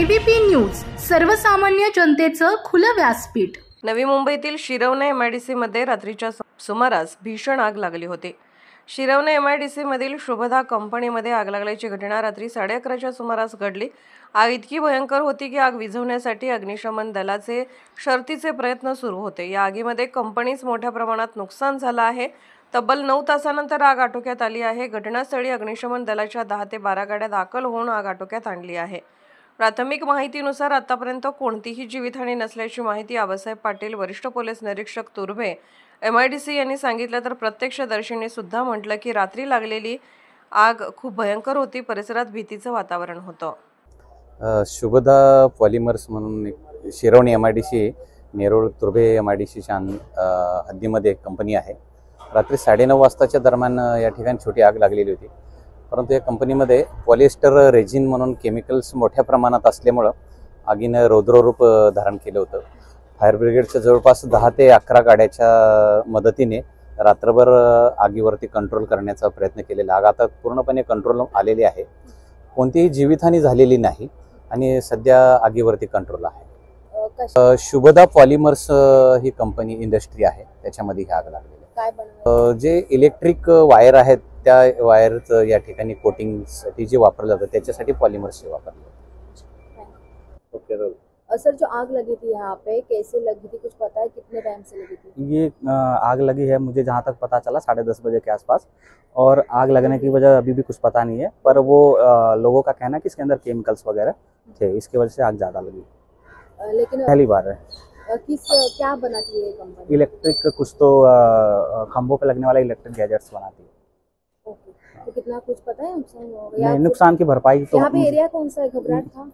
ABP news, सर्वसामान्य जनतेचं खुलं व्यासपीठ। नवी मुंबईतील शिरवणे MIDC मध्ये रात्रीच्या सुमारास भीषण आग लागली होती। शिरवणे MIDC मधील शुभदा कंपनीमध्ये आग लागल्याची घटना रात्री 11:30च्या सुमारास घडली। आग इतकी भयंकर होती की आग विझवण्यासाठी अग्निशमन दलाचे शर्थीचे प्रयत्न सुरू होते। या आगीमध्ये कंपनीस मोठ्या प्रमाणात नुकसान झालं आहे। तब्बल 9 तासानंतर आग आटोक्यात आली आहे। घटनास्थळी अग्निशमन दलाच्या 10 ते 12 गाड्या दाखल होऊन आग आटोक्यात आणली आहे। प्राथमिक माहितीनुसार आतापर्यंत कोणतीही जीवितहानी नसल्याची माहिती आबासाहेब पाटील, वरिष्ठ पोलीस निरीक्षक तुर्भे, MIDC यांनी सांगितलं। तर प्रत्यक्षदर्शींनी सुद्धा म्हटलं की रात्री लागलेली आग खूप भयंकर होती। परिसरात भीतीचं वातावरण होतं। शुभदा पॉलिमर्स म्हणून शिरवणे MIDC नेरूळ तुर्भे MIDCच्या हद्दीमध्ये एक कंपनी आहे। रात्री 9:30 वाजताच्या दरम्यान या ठिकाणी छोटी आग लागलेली होती। परंतु या कंपनीमध्ये पॉलिएस्टर रेझिन म्हणून केमिकल्स मोठ्या प्रमाणात असल्यामुळे आगीने रौद्ररूप धारण केलं होतं। फायर ब्रिगेडच्या जवळपास 10 ते 11 गाड्याच्या मदतीने रात्रभर आगीवरती कंट्रोल करण्याचा प्रयत्न केलेला। आग आता पूर्णपणे कंट्रोल आलेली आहे। कोणतीही जीवितहानी झालेली नाही आणि सध्या आगीवरती कंट्रोल आहे। शुभदा पॉलिमर्स ही कंपनी इंडस्ट्री आहे, त्याच्यामध्ये ही आग लागलेली आहे। जे इलेक्ट्रिक वायर आहेत त्या वायरचं या ठिकाणी कोटिंगसाठी जे वापरलं जातं त्याच्यासाठी पॉलिमर्स वापरले जाते। ओके सर, जो आग लगी थी यहाँ पे कैसे लगी थी, कुछ पता है कितने टाइम से लगी थी? ये आग लगी है मुझे जहाँ तक पता चला 10:30 बजे के आसपास, और आग लगने की वजह अभी भी कुछ पता नहीं है, पर वो लोगों का कहना है कि इसके अंदर केमिकल्स वगैरह थे, इसकी वजह से आग ज़्यादा लगी। लेकिन पहली बार है। क्या बनाती है कंपनी? इलेक्ट्रिक कुछ तो खंभों पे लगने वाला इलेक्ट्रिक गैजेट्स बनाती है। तो कितना कुछ पता है नुकसान होगा? नहीं, नुकसान की भरपाई तो यहाँ पे एरिया कौन सा है? घबराहट था?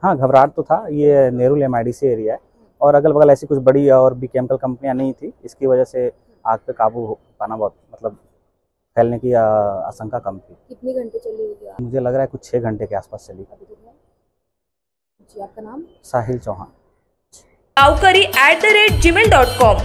हाँ, घबराहट तो था। ये नेरूल MIDC एरिया है और अगल बगल ऐसी कुछ बड़ी और भी केमिकल कंपनियां नहीं थी, इसकी वजह से आग पे काबू पाना बहुत फैलने की आशंका कम थी। कितनी घंटे चली होगी आग? मुझे लग रहा है कुछ 6 घंटे के आसपास चली। जी, आपका नाम? साहिल चौहान। गावकरी@gmail.com